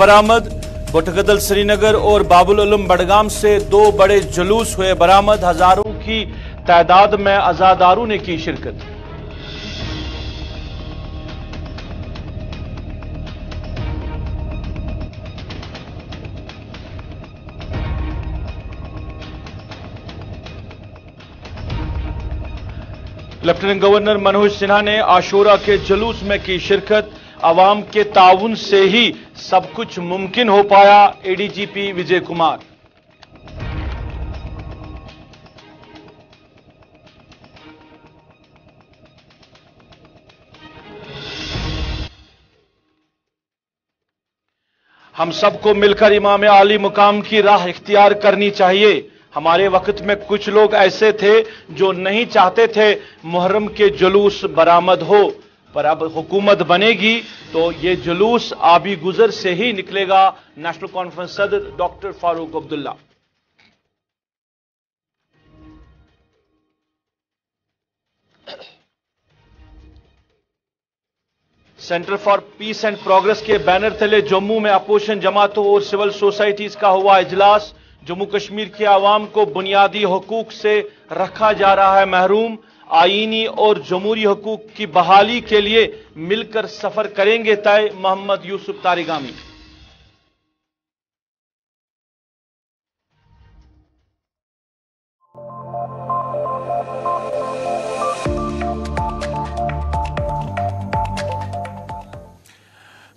बरामद। बुटकदल श्रीनगर और बाबुल उलूम बडगाम से 2 बड़े जुलूस हुए बरामद। हजारों की तादाद में अज़ादारों ने की शिरकत। लेफ्टिनेंट गवर्नर मनोज सिन्हा ने आशूरा के जुलूस में की शिरकत। अवाम के ताउन से ही सब कुछ मुमकिन हो पाया। एडीजीपी विजय कुमार। हम सबको मिलकर इमाम आली मुकाम की राह इख्तियार करनी चाहिए। हमारे वक्त में कुछ लोग ऐसे थे जो नहीं चाहते थे मुहर्रम के जुलूस बरामद हो, पर अब हुकूमत बनेगी तो ये जुलूस आबी गुजर से ही निकलेगा। नेशनल कॉन्फ्रेंस सदर doctor Farooq Abdullah. Centre for piece and progress के बैनर तले जम्मू में अपोजिशन जमातों और सिविल सोसाइटीज का हुआ इजलास। जम्मू कश्मीर के आवाम को बुनियादी हुकूक से रखा जा रहा है महरूम। आईनी और जमहूरी हुकूक की बहाली के लिए मिलकर सफर करेंगे तय। मोहम्मद यूसुफ तारिगामी।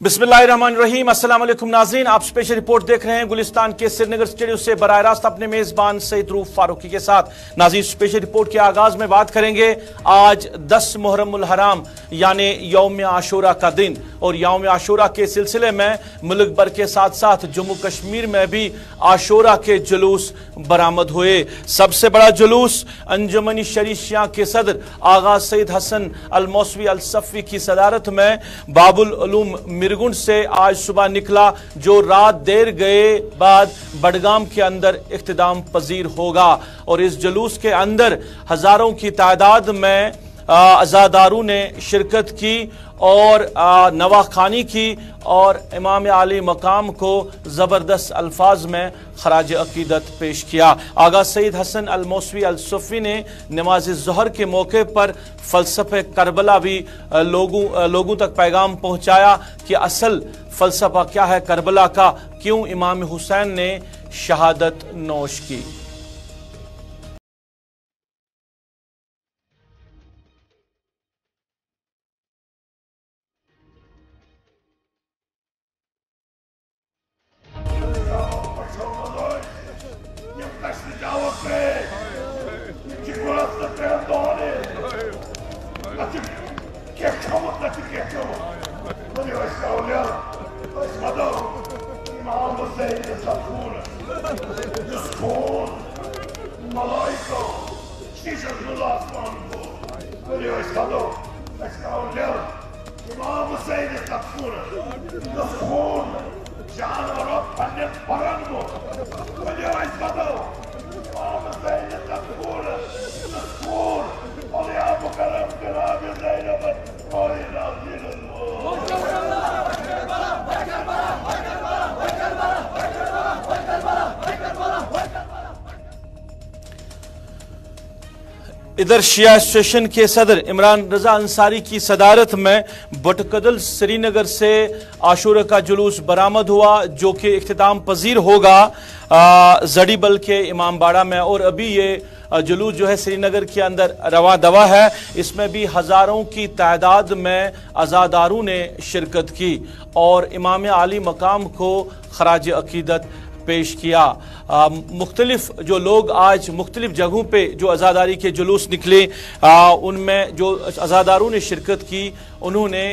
बिस्मिल्लाहिर्रहमानिर्रहीम। अस्सलाम वालेकुम नाज़रीन, आप स्पेशल रिपोर्ट देख रहे हैं गुलिस्तान के श्रीनगर स्टूडियो से बराह रास्त अपने मेजबान सईद रूफ फारूकी के साथ। नाज़रीन, स्पेशल रिपोर्ट के आगाज में बात करेंगे आज 10 मुहर्रमुल हराम यानी यौम आशूरा का दिन, और यौम आशूरा के सिलसिले में मुल्क भर के साथ साथ जम्मू कश्मीर में भी आशूरा के जुलूस बरामद हुए। सबसे बड़ा जुलूस अंजुमन शरीशिया के सदर आगा सईद हसन अल मौसवी अल सफ़ी की सदारत में बाबुल उलूम मिरगुंड से आज सुबह निकला, जो रात देर गए बाद बडगाम के अंदर इख्तिताम पजीर होगा। और इस जुलूस के अंदर हजारों की तादाद में अज़ादारों ने शिरकत की और नवाखानी की और इमाम आली मकाम को ज़बरदस्त अल्फाज में खराज अकीदत पेश किया। आगा सईद हसन अल मौसवी अल सफ़ी ने नमाज ज़ोहर के मौके पर फ़लसफ़े करबला भी लोगों तक पैगाम पहुँचाया कि असल फ़लसफ़ा क्या है करबला का, क्यों इमाम हुसैन ने शहादत नोश की। इधर शिया एसोसिएशन के सदर इमरान रजा अंसारी की सदारत में बुटकदल श्रीनगर से आशूरा का जुलूस बरामद हुआ, जो कि इख्तिताम पजीर होगा जड़ीबल के इमामबाड़ा में। और अभी ये जुलूस जो है श्रीनगर के अंदर रवा दवा है। इसमें भी हजारों की तादाद में अज़ादारों ने शिरकत की और इमाम आली मकाम को खराज अकीदत पेश किया। मुख्तलिफ जो लोग आज मुख्तलिफ जगहों पे जो अज़ादारी के जुलूस निकले, उनमें जो अज़ादारों ने शिरकत की, उन्होंने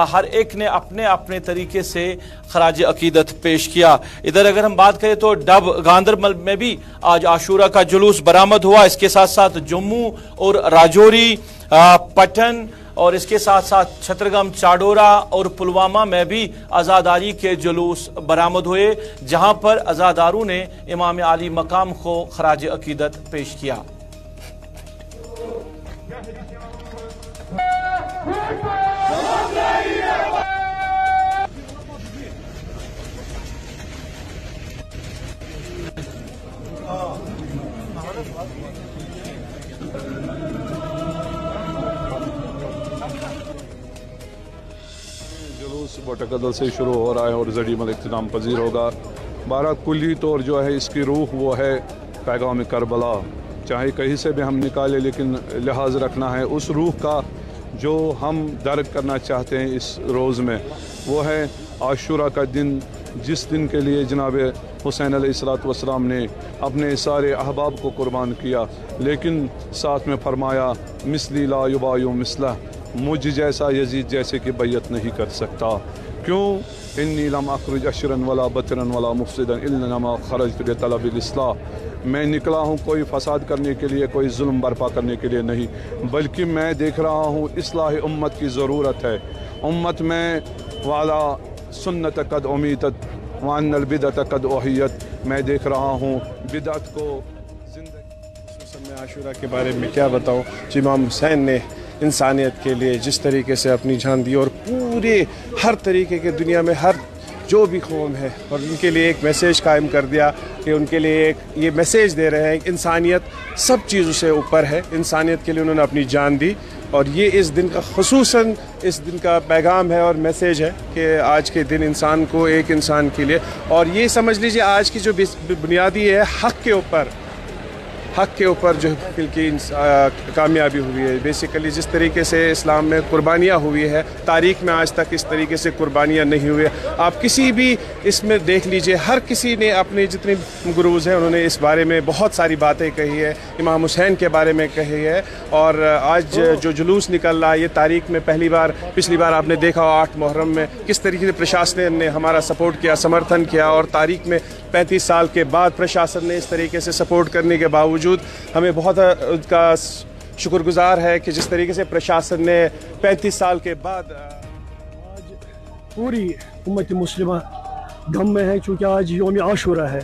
हर एक ने अपने अपने तरीके से खराज अकीदत पेश किया। इधर अगर हम बात करें तो डब गांधरबल में भी आज आशूरा का जुलूस बरामद हुआ। इसके साथ साथ जम्मू और राजौरी, पटन और इसके साथ साथ छत्रगम, चाडोरा और पुलवामा में भी अज़ादारी के जुलूस बरामद हुए, जहां पर अज़ादारों ने इमाम आली मकाम को खराज अकीदत पेश किया। बटकदल से शुरू हो रहा है और ज़डीमल इख्तिताम पजीर होगा। 12 कुल्ली तौर जो है इसकी रूह वो है पैगाम करबला। चाहे कहीं से भी हम निकाले, लेकिन लिहाज रखना है उस रूह का जो हम दर्द करना चाहते हैं इस रोज़ में। वो है आशूरा का दिन, जिस दिन के लिए जनाब हुसैन अलैहिस्सलाम ने अपने सारे अहबाब को कुर्बान किया, लेकिन साथ में फरमाया मिसली ला युबायु मिसला, मुझ जैसा यजीद जैसे कि बैयत नहीं कर सकता। क्यों? इन्नी लम अखरुज अशरन वला बतरन वला मुफसिदन इन्नमा खरजतु लितलबिल इस्लाह। मैं निकला हूँ कोई फसाद करने के लिए, कोई जुल्म बर्पा करने के लिए नहीं, बल्कि मैं देख रहा हूँ इस्लाह उम्मत की ज़रूरत है। उम्मत में वाला सुन्नत कद उमीदत वानल बिदत कद ओहियत, मैं देख रहा हूँ बिदत को जिंदगी। मैं आशूरा के बारे में क्या बताऊँ। इमाम हुसैन ने इंसानियत के लिए जिस तरीके से अपनी जान दी और पूरे हर तरीके के दुनिया में हर जो भी कौम है और उनके लिए एक मैसेज कायम कर दिया कि उनके लिए एक ये मैसेज दे रहे हैं इंसानियत सब चीज़ों से ऊपर है। इंसानियत के लिए उन्होंने अपनी जान दी और ये इस दिन का खुसूसन इस दिन का पैगाम है और मैसेज है कि आज के दिन इंसान को एक इंसान के लिए, और ये समझ लीजिए आज की जो बुनियादी है हक़ के ऊपर जो की कामयाबी हुई है। बेसिकली जिस तरीके से इस्लाम में कुर्बानियाँ हुई है, तारीख़ में आज तक इस तरीके से कुर्बानियाँ नहीं हुई। आप किसी भी इसमें देख लीजिए, हर किसी ने अपने जितने गुरूज़ हैं उन्होंने इस बारे में बहुत सारी बातें कही है, इमाम हुसैन के बारे में कही है। और आज जो जुलूस निकल रहा है ये तारीख़ में पहली बार, पिछली बार आपने देखा 8 मुहर्रम में किस तरीके से प्रशासन ने हमारा सपोर्ट किया, समर्थन किया, और तारीख़ में 35 साल के बाद प्रशासन ने इस तरीके से सपोर्ट करने के बावजूद हमें बहुत उसका शुक्रगुजार है कि जिस तरीके से प्रशासन ने 35 साल के बाद आज पूरी उम्मत मुस्लिमा गम में है, क्योंकि आज यौम आशूरा है।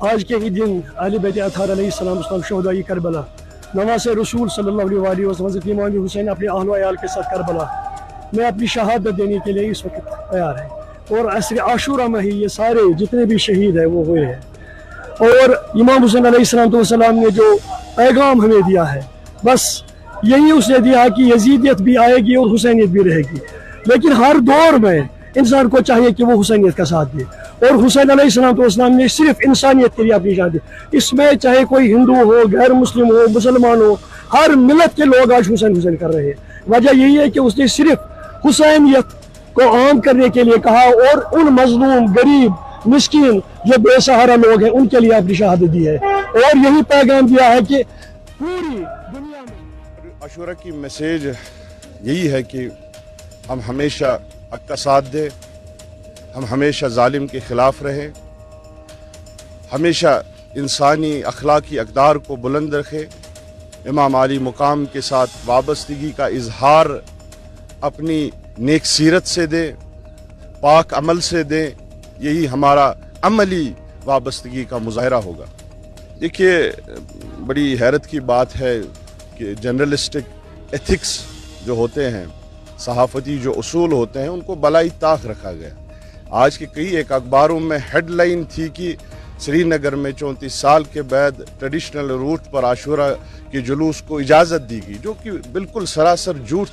आज के ही दिन अहले बैत अत्हार अलैहिस्सलाम शहदाए करबला नवासे रसूल सल्लल्लाहु अलैहि वसल्लम हज़रत इमाम हुसैन अपने अहल व अयाल के साथ करबला में अपनी शहादत देने के लिए इस वक्त तैयार है। और असर आशूरा में ही ये सारे जितने भी शहीद हैं वो हुए हैं। और इमाम हुसैन अलैहिस्सलाम ने जो पैगाम हमें दिया है, बस यही उसने दिया कि यजीदियत भी आएगी और हुसैनियत भी रहेगी, लेकिन हर दौर में इंसान को चाहिए कि वो हुसैनियत का साथ दे। और हुसैन अलैहिस्सलाम ने सिर्फ इंसानियत के लिए अपनी जान दी। इसमें चाहे कोई हिंदू हो, गैर मुस्लिम हो, मुसलमान हो, हर मिलत के लोग आज हुसैन कर रहे हैं। वजह यही है कि उसने सिर्फ हुसैनियत को आम करने के लिए कहा और उन मजलूम, गरीब, मिस्कीन जो बेसहारा लोग हैं उनके लिए अपनी शहादत दी है। और यही पैगाम दिया है कि पूरी दुनिया में आशूरा की मैसेज यही है कि हम हमेशा हक का साथ दें, हम हमेशा जालिम के ख़िलाफ़ रहें, हमेशा इंसानी अखलाकी अक़दार को बुलंद रखें, इमाम अली मुकाम के साथ वाबस्तगी का इजहार अपनी नेक सीरत से दें, पाक अमल से दें। यही हमारा अमली वाबस्तगी का मुजाहरा होगा। देखिए, बड़ी हैरत की बात है कि जर्नलिस्टिक एथिक्स जो होते हैं, सहाफ़ती जो उसूल होते हैं, उनको बलाई ताक रखा गया। आज के कई एक अखबारों में हेडलाइन थी कि श्रीनगर में 34 साल के बाद ट्रेडिशनल रूट पर आशूरा के जुलूस को इजाज़त दी गई, जो कि बिल्कुल सरासर झूठ।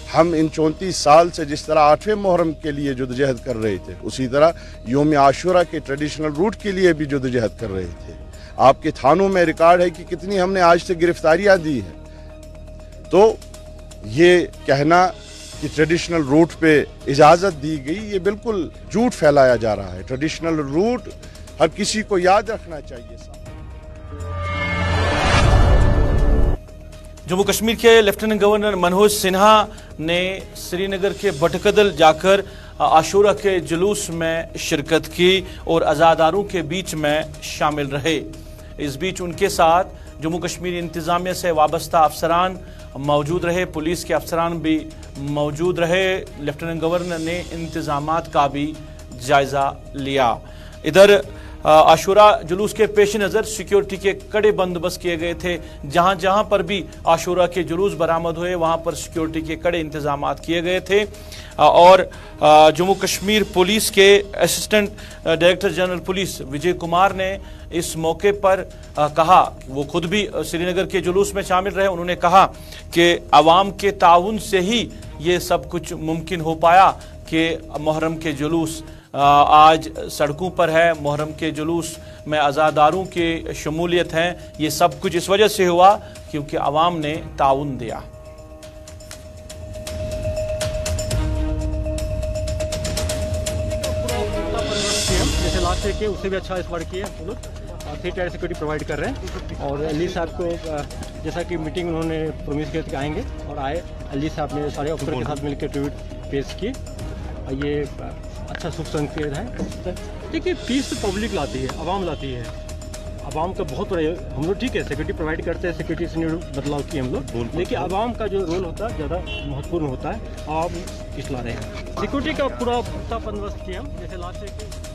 हम इन 34 साल से जिस तरह 8वें मुहर्रम के लिए जदोजहद कर रहे थे, उसी तरह योम आशूरा के ट्रेडिशनल रूट के लिए भी जदोजहद कर रहे थे। आपके थानों में रिकॉर्ड है कि कितनी हमने आज तक गिरफ्तारियां दी हैं। तो ये कहना कि ट्रेडिशनल रूट पे इजाज़त दी गई, ये बिल्कुल झूठ फैलाया जा रहा है। ट्रेडिशनल रूट हर किसी को याद रखना चाहिए। जम्मू कश्मीर के लेफ्टिनेंट गवर्नर मनोज सिन्हा ने श्रीनगर के बटकदल जाकर आशूरा के जुलूस में शिरकत की और अज़ादारों के बीच में शामिल रहे। इस बीच उनके साथ जम्मू कश्मीर इंतज़ामिया से वाबस्ता अफसरान मौजूद रहे, पुलिस के अफसरान भी मौजूद रहे। लेफ्टिनेंट गवर्नर ने इंतज़ामात का भी जायज़ा लिया। इधर आशूरा जुलूस के पेश नज़र सिक्योरिटी के कड़े बंदोबस्त किए गए थे। जहां जहां पर भी आशूरा के जुलूस बरामद हुए वहां पर सिक्योरिटी के कड़े इंतजामात किए गए थे। और जम्मू कश्मीर पुलिस के assistant director general police Vijay Kumar ने इस मौके पर कहा, वो खुद भी श्रीनगर के जुलूस में शामिल रहे, उन्होंने कहा कि अवाम के ताउन से ही ये सब कुछ मुमकिन हो पाया। कि मुहर्रम के जुलूस आज सड़कों पर है, मुहर्रम के जुलूस में अज़ादारों की शमूलियत है। ये सब कुछ इस वजह से हुआ क्योंकि अवाम ने ताउन दिया। जैसे लास्ट ईयर किए उससे भी अच्छा इस बार किए हम लोग 3 टायर सिक्योरिटी प्रोवाइड कर रहे हैं। और अली साहब को जैसा कि मीटिंग उन्होंने प्रॉमिस किया कि आएंगे और आए। अली साहब ने सारे अफसर के साथ मिलकर ट्रिब्यूट पेश किए और ये अच्छा सुख संकेत है। देखिए पीस तो पब्लिक लाती है, आवाम लाती है। आवाम का बहुत बड़ा हम लोग ठीक है सिक्योरिटी प्रोवाइड करते हैं, सिक्योरिटी से बदलाव किए हम लोग, लेकिन आवाम का जो रोल होता है ज़्यादा महत्वपूर्ण होता है। आवाम किस ला रहे हैं सिक्योरिटी का पूरा पुख्ता बंदोबस्त किया हम। जैसे लास्ट ईयर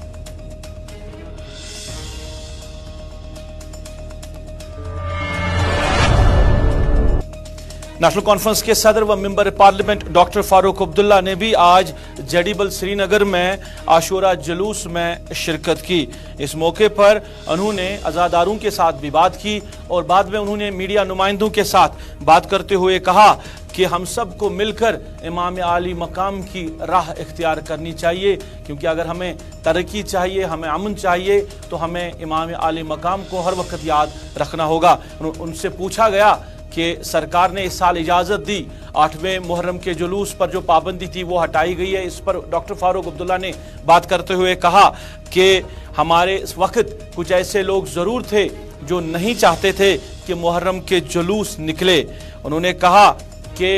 नेशनल कॉन्फ्रेंस के सदर व member parliament doctor Farooq Abdullah ने भी आज जेडीबल श्रीनगर में आशूरा जुलूस में शिरकत की। इस मौके पर उन्होंने अज़ादारों के साथ भी बात की और बाद में उन्होंने मीडिया नुमाइंदों के साथ बात करते हुए कहा कि हम सब को मिलकर इमाम आली मकाम की राह इख्तियार करनी चाहिए, क्योंकि अगर हमें तरक्की चाहिए, हमें अमन चाहिए, तो हमें इमाम आली मकाम को हर वक्त याद रखना होगा। उनसे पूछा गया कि सरकार ने इस साल इजाज़त दी, 8वें मुहर्रम के जुलूस पर जो पाबंदी थी वो हटाई गई है। इस पर डॉक्टर फारूक अब्दुल्ला ने बात करते हुए कहा कि हमारे इस वक्त कुछ ऐसे लोग ज़रूर थे जो नहीं चाहते थे कि मुहर्रम के जुलूस निकले। उन्होंने कहा कि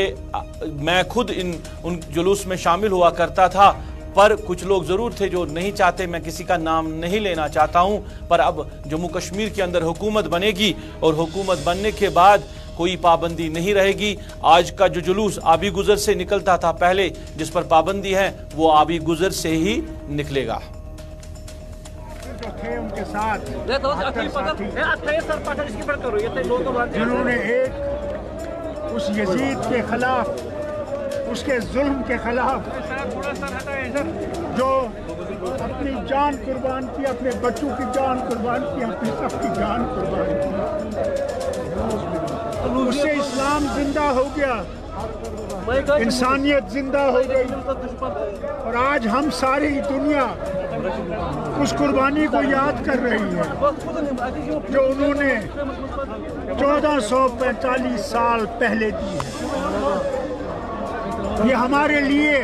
मैं खुद उन जुलूस में शामिल हुआ करता था, पर कुछ लोग ज़रूर थे जो नहीं चाहते। मैं किसी का नाम नहीं लेना चाहता हूं, पर अब जम्मू कश्मीर के अंदर हुकूमत बनेगी और हुकूमत बनने के बाद कोई पाबंदी नहीं रहेगी। आज का जो जुलूस आबी गुजर से निकलता था पहले, जिस पर पाबंदी है, वो आबी गुजर से ही निकलेगा। उनके साथ जिन्होंने एक उस यजीद के खिलाफ, उसके जुल्म के खिलाफ जो अपनी जान कुर्बान की, अपने बच्चों की जान कुर्बान की, अपनी सबकी जान कुर्बान की, उससे इस्लाम जिंदा हो गया, इंसानियत जिंदा हो गई। और आज हम सारी दुनिया उस कुर्बानी को याद कर रही है जो उन्होंने 1445 साल पहले दी है। ये हमारे लिए,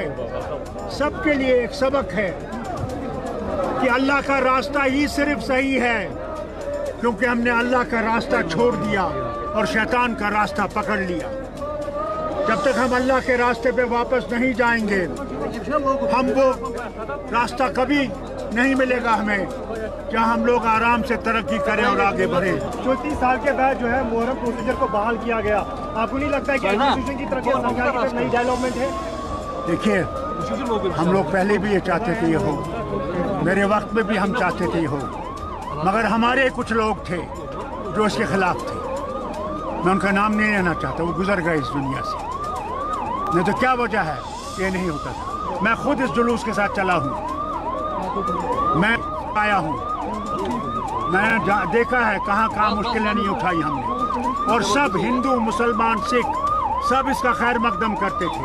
सबके लिए एक सबक है कि अल्लाह का रास्ता ही सिर्फ सही है, क्योंकि हमने अल्लाह का रास्ता छोड़ दिया और शैतान का रास्ता पकड़ लिया। जब तक हम अल्लाह के रास्ते पे वापस नहीं जाएंगे, हम वो रास्ता कभी नहीं मिलेगा हमें जहाँ हम लोग आराम से तरक्की करें और आगे बढ़े। 34 साल के बाद जो है मुहर्रम प्रोसीजर को बहाल किया गया, आपको नहीं लगता है कि एडमिनिस्ट्रेशन की तरफ से नई डेवलपमेंट है? देखिए, हम लोग पहले भी ये चाहते थे ये हो, मेरे वक्त में भी हम चाहते थे ये हो, मगर हमारे कुछ लोग थे जो इसके खिलाफ थे। मैं उनका नाम नहीं लेना चाहता, वो गुजर गए इस दुनिया से। नहीं तो क्या वजह है ये नहीं होता था। मैं खुद इस जुलूस के साथ चला हूँ, मैं आया हूँ, मैंने देखा है कहाँ कहाँ मुश्किलें नहीं उठाई हमने, और सब हिंदू, मुसलमान, सिख सब इसका खैर मकदम करते थे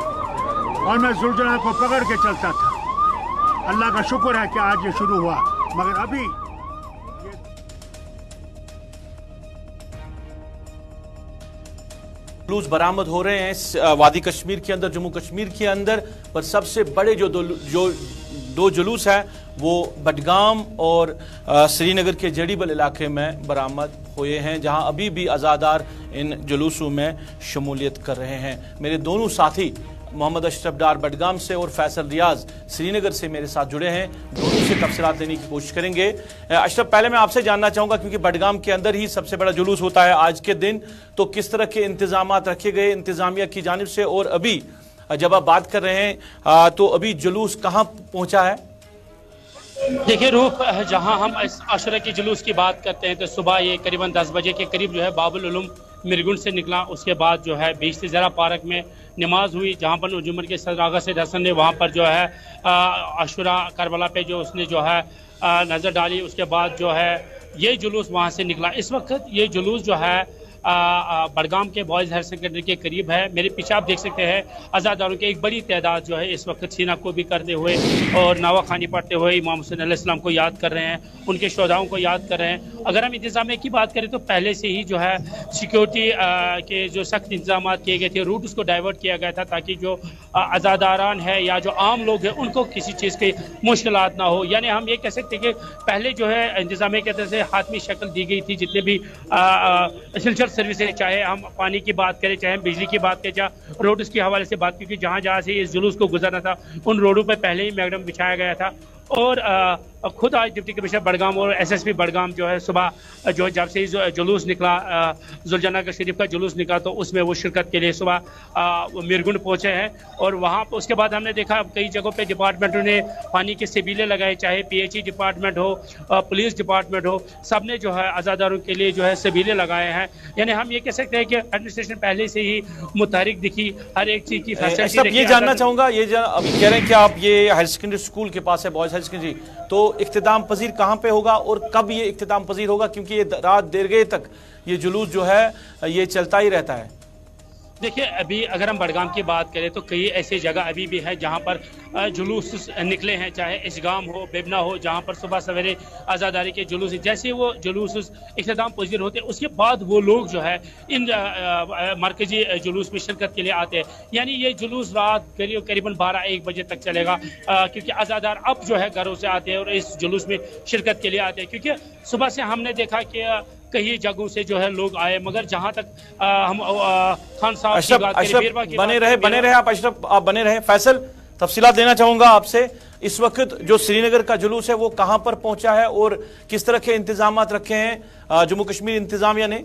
और मैं जुलझुला को पकड़ के चलता था। अल्लाह का शुक्र है कि आज ये शुरू हुआ, मगर अभी जुलूस बरामद हो रहे हैं वादी कश्मीर के अंदर, जम्मू कश्मीर के अंदर। पर सबसे बड़े जो दो जुलूस हैं वो बडगाम और श्रीनगर के जेडीबल इलाके में बरामद हुए हैं, जहां अभी भी अज़ादार इन जुलूसों में शमूलियत कर रहे हैं। मेरे दोनों साथी मोहम्मद अशरफ डार बडगाम से और फैसल रियाज श्रीनगर से मेरे साथ जुड़े हैं, दोनों से तफसीलात लेने की कोशिश करेंगे। अशरफ, पहले मैं आपसे जानना चाहूँगा, क्योंकि बडगाम के अंदर ही सबसे बड़ा जुलूस होता है आज के दिन, तो किस तरह के इंतजामात रखे गए इंतजामिया की जानिब से, और अभी जब आप बात कर रहे हैं तो अभी जुलूस कहाँ पहुँचा है? देखिए रूफ, जहां हम आशुरा के जुलूस की बात करते हैं तो सुबह ये करीबन 10 बजे के करीब जो है बाबुल उलूम मिरगुंड से निकला। उसके बाद जो है बीच से ज़रा पार्क में नमाज हुई, जहां पर जुम्मन के सदर आगा सैयद हसन ने वहां पर जो है आशुरा करबला पे जो उसने जो है नज़र डाली। उसके बाद जो है ये जुलूस वहां से निकला। इस वक्त ये जुलूस जो है बड़गाम के बॉयज़ हायर सेकेंडरी के करीब है। मेरे पीछे आप देख सकते हैं अज़ादारों की एक बड़ी तादाद जो है इस वक्त सीना को भी करते हुए और नवा खानी पढ़ते हुए इमाम हुसैन अलैहिस्सलाम को याद कर रहे हैं, उनके शोहदाओं को याद कर रहे हैं। अगर हम इंतजाम की बात करें तो पहले से ही जो है सिक्योरिटी के जो सख्त इंतजाम किए गए थे, रूट उसको डाइवर्ट किया गया था ताकि जो अज़ादारान है या जो आम लोग हैं उनको किसी चीज़ की मुश्किलात ना हो। यानी हम ये कह सकते हैं कि पहले जो है इंतजामिया की तरफ से हातमी शक्ल दी गई थी, जितने भी एसेंशियल सर्विसेज, चाहे हम पानी की बात करें, चाहे हम बिजली की बात करें, चाहे रोड्स के हवाले से बात, क्योंकि जहाँ जहाँ से इस जुलूस को गुजरना था उन रोडों पर पहले ही मैगडम बिछाया गया था। और खुद आज डिप्टी कमिश्नर बड़गाम और एसएसपी बड़गाम जो है सुबह जो जब से जुलूस निकला, जुलझना का शरीफ का जुलूस निकला, तो उसमें वो शिरकत के लिए सुबह मिरगुंड पहुंचे हैं। और वहाँ उसके बाद हमने देखा कई जगहों पे डिपार्टमेंटों ने पानी के सबीले लगाए, चाहे पीएचई डिपार्टमेंट हो, पुलिस डिपार्टमेंट हो, सब ने जो है आज़ादारों के लिए जो है सबीले लगाए हैं। यानी हम ये कह सकते हैं कि एडमिनिस्ट्रेशन पहले से ही मुतहरिक दिखी, हर एक चीज़ की फैसिलिटी। ये जानना चाहूँगा, ये अभी कह रहे हैं कि आप ये हायर सेकेंडरी स्कूल के पास है बॉयज़ हायर सेकेंडरी, तो इख्तिताम पजीर कहाँ पे होगा और कब ये इख्तिताम पजीर होगा, क्योंकि ये रात देर गए तक ये जुलूस जो है ये चलता ही रहता है। देखिए, अभी अगर हम बड़गाम की बात करें तो कई ऐसी जगह अभी भी है जहाँ पर जुलूस निकले हैं, चाहे इशगाम हो, बेबना हो, जहाँ पर सुबह सवेरे आज़ादारी के जुलूस, जैसे वो जुलूस इख्तिताम पजीर होते हैं उसके बाद वो लोग जो है इन मरकजी जुलूस में शिरकत के लिए आते हैं। यानी ये जुलूस रात करीबन 12-1 बजे तक चलेगा, क्योंकि आज़ादार अब जो है घरों से आते हैं और इस जुलूस में शिरकत के लिए आते हैं। क्योंकि सुबह से हमने देखा कि कई जगहों से जो है लोग आए, मगर जहां तक हम खान साहब की बात करें, बने रहे आप अशरफ, आप बने रहे। फैसल, तफसीलात देना चाहूंगा आपसे, इस वक्त जो श्रीनगर का जुलूस है वो कहां पर पहुंचा है और किस तरह के इंतजाम रखे हैं जम्मू कश्मीर इंतजामिया ने?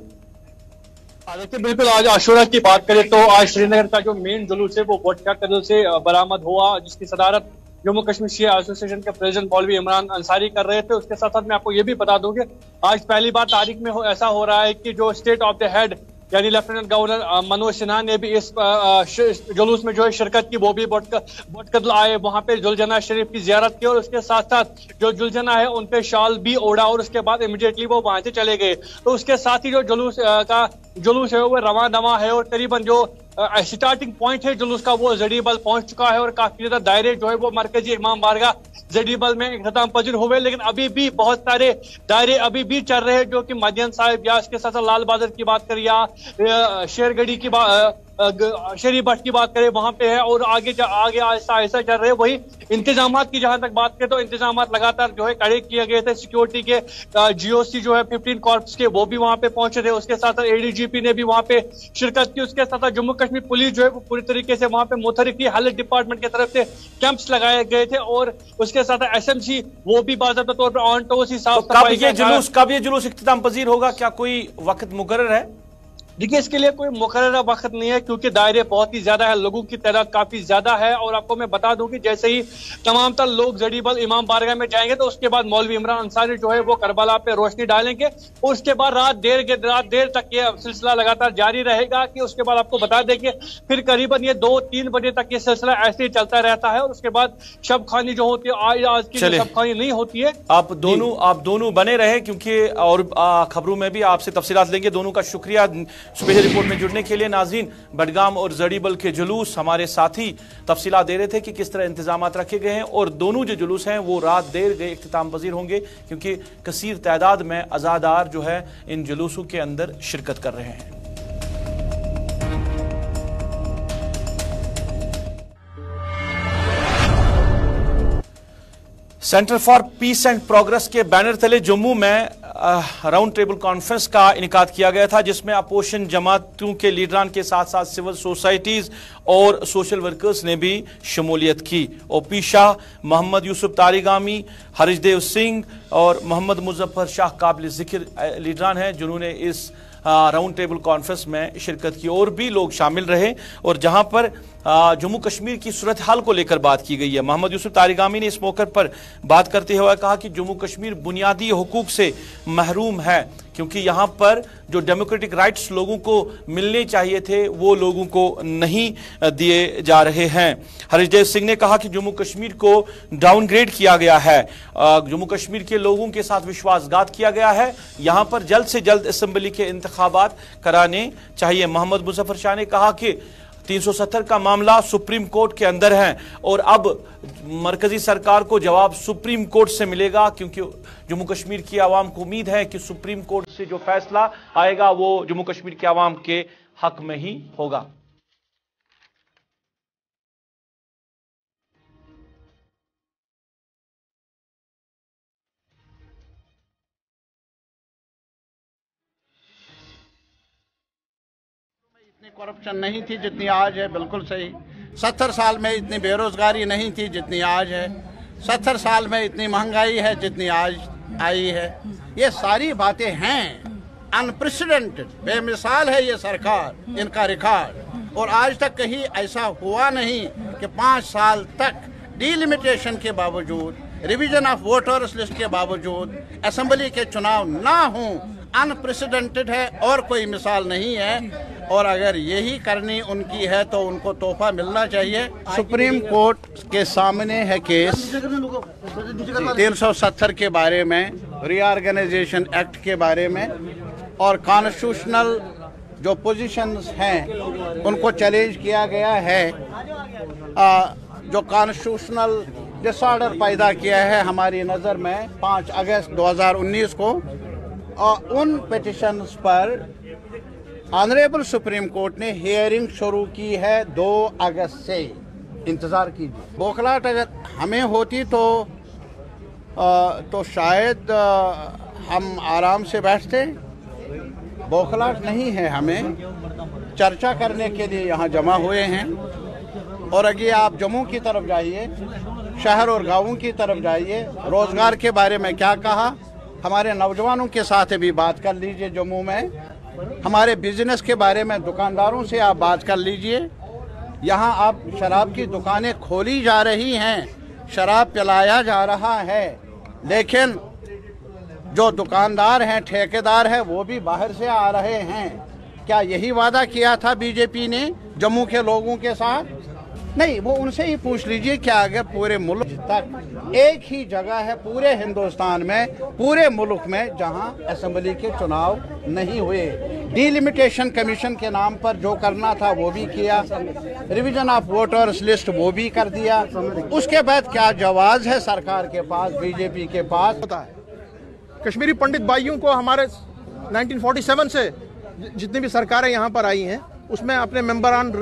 देखिए, बिल्कुल आज आशूरा की बात करें तो आज श्रीनगर का जो मेन जुलूस है वो बोटका कदल से बरामद हुआ, जिसकी सदारत जम्मू कश्मीर शिया एसोसिएशन के प्रेसिडेंट मौलवी इमरान अंसारी कर रहे थे। उसके साथ साथ मैं आपको ये भी बता दूं कि आज पहली बार तारीख में ऐसा हो रहा है कि जो स्टेट ऑफ द हेड यानी लेफ्टिनेंट गवर्नर मनोज सिन्हा ने भी इस जुलूस में जो है शिरकत की। वो भी बोटकदल आए, वहां पे जुलझना शरीफ की जियारत की और उसके साथ साथ जो जुलझना है उन पे शाल भी ओढ़ा और उसके बाद इमीडिएटली वो वहां से चले गए। तो उसके साथ ही जो जुलूस है वो रवा दवा है और करीबन जो स्टार्टिंग पॉइंट है जुलूस का वो जडीबल पहुंच चुका है और काफी ज्यादा दायरे जो है वो मरकजी इमाम बारगाह जडीबल में इख्तिताम पजीर हुए, लेकिन अभी भी बहुत सारे दायरे अभी भी चल रहे हैं, जो कि मदियन साहिब या इसके साथ लाल बाजार की बात करें या शेरगढ़ी की शेरी भट्ट की बात करें वहां पे है और आगे आहिस्ता आहिस्ता चल रहे हैं। वही इंतजाम की जहां तक बात करें तो इंतजाम लगातार जो है कड़े किए गए थे। सिक्योरिटी के जीओसी जो है 15 कॉर्प्स के वो भी वहां पे पहुंचे थे, उसके साथ एडीजीपी ने भी वहां पे शिरकत की। उसके साथ जम्मू कश्मीर पुलिस जो है वो पूरी तरीके से वहां पे मुतहरिक थी, हेल्थ डिपार्टमेंट की तरफ से कैंप्स लगाए गए थे और उसके साथ एसएमसी वो भी बाज़ाब्ता तौर पर ऑन टोस ही साफ सफाई। कब ये जुलूस इख्तिताम पजीर होगा, क्या कोई वक्त मुकर्रर है? देखिए, इसके लिए कोई मुकर्रर वक्त नहीं है क्योंकि दायरे बहुत ही ज्यादा है, लोगों की तादाद काफी ज्यादा है। और आपको मैं बता दूं कि जैसे ही तमाम तर लोग जडीबल इमाम बारगाह में जाएंगे तो उसके बाद मौलवी इमरान अंसारी जो है वो करबला पे रोशनी डालेंगे और उसके बाद रात देर तक ये सिलसिला लगातार जारी रहेगा। कि उसके बाद आपको बता दें कि फिर करीबन ये 2-3 बजे तक ये सिलसिला ऐसे ही चलता रहता है और उसके बाद शब खानी जो होती है आज की शब खानी नहीं होती है। आप दोनों बने रहे, क्योंकि और खबरों में भी आपसे तफसीलात लेंगे। दोनों का शुक्रिया स्पेशल रिपोर्ट में जुड़ने के लिए। नाज़रीन, बडगाम और जडीबल के जुलूस हमारे साथी तफसीलात दे रहे थे कि किस तरह इंतजाम रखे गए हैं और दोनों जो जुलूस हैं वो रात देर गए इख्तिताम पजीर होंगे, क्योंकि कसीर तादाद में अज़ादार जो है इन जुलूसों के अंदर शिरकत कर रहे हैं। Centre for piece and progress के बैनर तले जम्मू में राउंड टेबल कॉन्फ्रेंस का इनेकाद किया गया था, जिसमें अपोजिशन जमातों के लीडरान के साथ साथ सिविल सोसाइटीज और सोशल वर्कर्स ने भी शमूलियत की। ओपी शाह, मोहम्मद यूसुफ तारिगामी, हरीशदेव सिंह और मोहम्मद मुजफ्फर शाह काबिल जिक्र लीडरान हैं जिन्होंने इस राउंड टेबल कॉन्फ्रेंस में शिरकत की। और भी लोग शामिल रहे और जहां पर जम्मू कश्मीर की सूरत हाल को लेकर बात की गई है। मोहम्मद यूसुफ तारिगामी ने इस मौके पर बात करते हुए कहा कि जम्मू कश्मीर बुनियादी हुकूक से महरूम है, क्योंकि यहाँ पर जो डेमोक्रेटिक राइट्स लोगों को मिलने चाहिए थे वो लोगों को नहीं दिए जा रहे हैं। हरीशदेव सिंह ने कहा कि जम्मू कश्मीर को डाउनग्रेड किया गया है, जम्मू कश्मीर के लोगों के साथ विश्वासघात किया गया है, यहाँ पर जल्द से जल्द असेंबली के इंतखाबात कराने चाहिए। मोहम्मद मुजफ्फर शाह ने कहा कि 370 का मामला सुप्रीम कोर्ट के अंदर है और अब मरकजी सरकार को जवाब सुप्रीम कोर्ट से मिलेगा, क्योंकि जम्मू कश्मीर की आवाम को उम्मीद है कि सुप्रीम कोर्ट से जो फैसला आएगा वो जम्मू कश्मीर की आवाम के हक में ही होगा। इतनी करप्शन नहीं थी जितनी आज है, बिल्कुल सही। 70 साल में इतनी बेरोजगारी नहीं थी जितनी आज है। 70 साल में इतनी महंगाई है जितनी आज आई है। ये सारी बातें हैं, अनप्रेसिडेंटेड, बेमिसाल है ये सरकार, इनका रिकॉर्ड। और आज तक कहीं ऐसा हुआ नहीं कि 5 साल तक डिलिमिटेशन के बावजूद, रिवीजन ऑफ वोटर्स लिस्ट के बावजूद असेंबली के चुनाव ना हों, अनप्रेसिडेंटेड है और कोई मिसाल नहीं है। और अगर यही करनी उनकी है तो उनको तोहफा मिलना चाहिए। सुप्रीम कोर्ट के सामने है केस 370 के बारे में, रीऑर्गेनाइजेशन एक्ट के बारे में, और कॉन्स्टिट्यूशनल जो पोजीशंस हैं उनको चैलेंज किया गया है। जो कॉन्स्टिट्यूशनल डिसऑर्डर पैदा किया है हमारी नज़र में 5 अगस्त 2019 को, और उन पिटिशंस पर ऑनरेबल सुप्रीम कोर्ट ने हियरिंग शुरू की है 2 अगस्त से। इंतज़ार कीजिए। बौखलाहट अगर हमें होती तो शायद हम आराम से बैठते। बौखलाहट नहीं है, हमें चर्चा करने के लिए यहाँ जमा हुए हैं। और अगर आप जम्मू की तरफ जाइए, शहर और गाँवों की तरफ जाइए, रोज़गार के बारे में क्या कहा, हमारे नौजवानों के साथ भी बात कर लीजिए। जम्मू में हमारे बिजनेस के बारे में दुकानदारों से आप बात कर लीजिए। यहाँ आप शराब की दुकानें खोली जा रही हैं, शराब पिलाया जा रहा है, लेकिन जो दुकानदार हैं, ठेकेदार हैं, वो भी बाहर से आ रहे हैं। क्या यही वादा किया था बीजेपी ने जम्मू के लोगों के साथ? नहीं, वो उनसे ही पूछ लीजिए। क्या अगर पूरे मुल्क तक एक ही जगह है पूरे हिंदुस्तान में, पूरे मुल्क में, जहां असेंबली के चुनाव नहीं हुए? डिलिमिटेशन कमीशन के नाम पर जो करना था वो भी किया, रिवीजन ऑफ वोटर्स लिस्ट वो भी कर दिया। उसके बाद क्या जवाब है सरकार के पास, बीजेपी के पास? होता है कश्मीरी पंडित भाइयों को हमारे 1947 से जितनी भी सरकारें यहाँ पर आई हैं उसमें अपने मेंबरान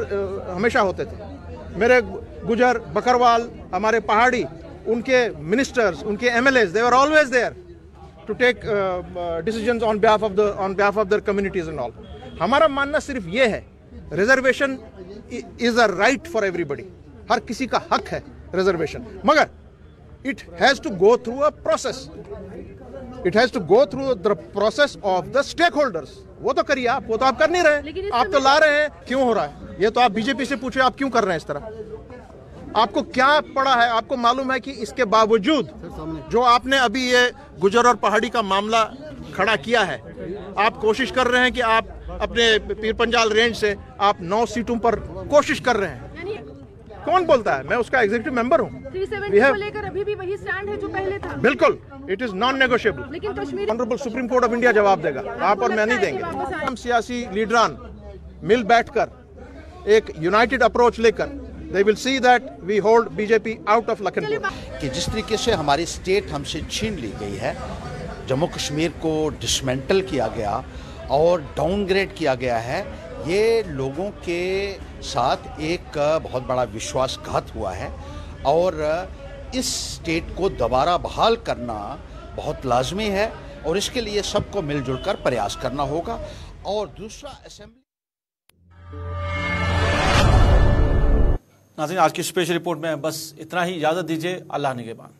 हमेशा होते थे। मेरे गुजर, बकरवाल, हमारे पहाड़ी, उनके मिनिस्टर्स, उनके MLAs, they were always there to take decisions on behalf of their communities and all. हमारा मानना सिर्फ ये है, reservation is a right for everybody, हर किसी का हक है रिजर्वेशन, मगर it has to go through a process, it has to go through the process of the stakeholders. वो तो करिए आप, वो तो आप कर नहीं रहे, आप तो ला रहे हैं। क्यों हो रहा है ये तो आप बीजेपी से पूछिए, आप क्यों कर रहे हैं इस तरह? आपको क्या पड़ा है? आपको मालूम है कि इसके बावजूद जो आपने अभी ये गुजर और पहाड़ी का मामला खड़ा किया है, आप कोशिश कर रहे हैं कि आप अपने पीर पंजाल रेंज से आप 9 सीटों पर कोशिश कर रहे हैं। कौन बोलता है? मैं उसका एग्जीक्यूटिव मेंबर हूँ। 370 को लेकर अभी भी वही स्टैंड है जो पहले था। बिल्कुल, इट इज नॉन नेगोशिएबल। लेकिन Kashmir honourable supreme court of India जवाब देगा, आप और मैं नहीं देंगे। हम सियासी लीडरान मिल बैठकर एक यूनाइटेड अप्रोच लेकर, they will see that we hold BJP out of Lakhimpur। कि जिस तरीके से हमारी स्टेट हमसे छीन ली गई है, जम्मू कश्मीर को डिसमेंटल किया गया और डाउनग्रेड किया गया है, ये लोगों के साथ एक बहुत बड़ा विश्वासघात हुआ है। और इस स्टेट को दोबारा बहाल करना बहुत लाजमी है और इसके लिए सबको मिलजुल कर प्रयास करना होगा। और दूसरा, असेंबली। नाज़रीन, आज की स्पेशल रिपोर्ट में बस इतना ही। इजाज़त दीजिए। अल्लाह निगहबान।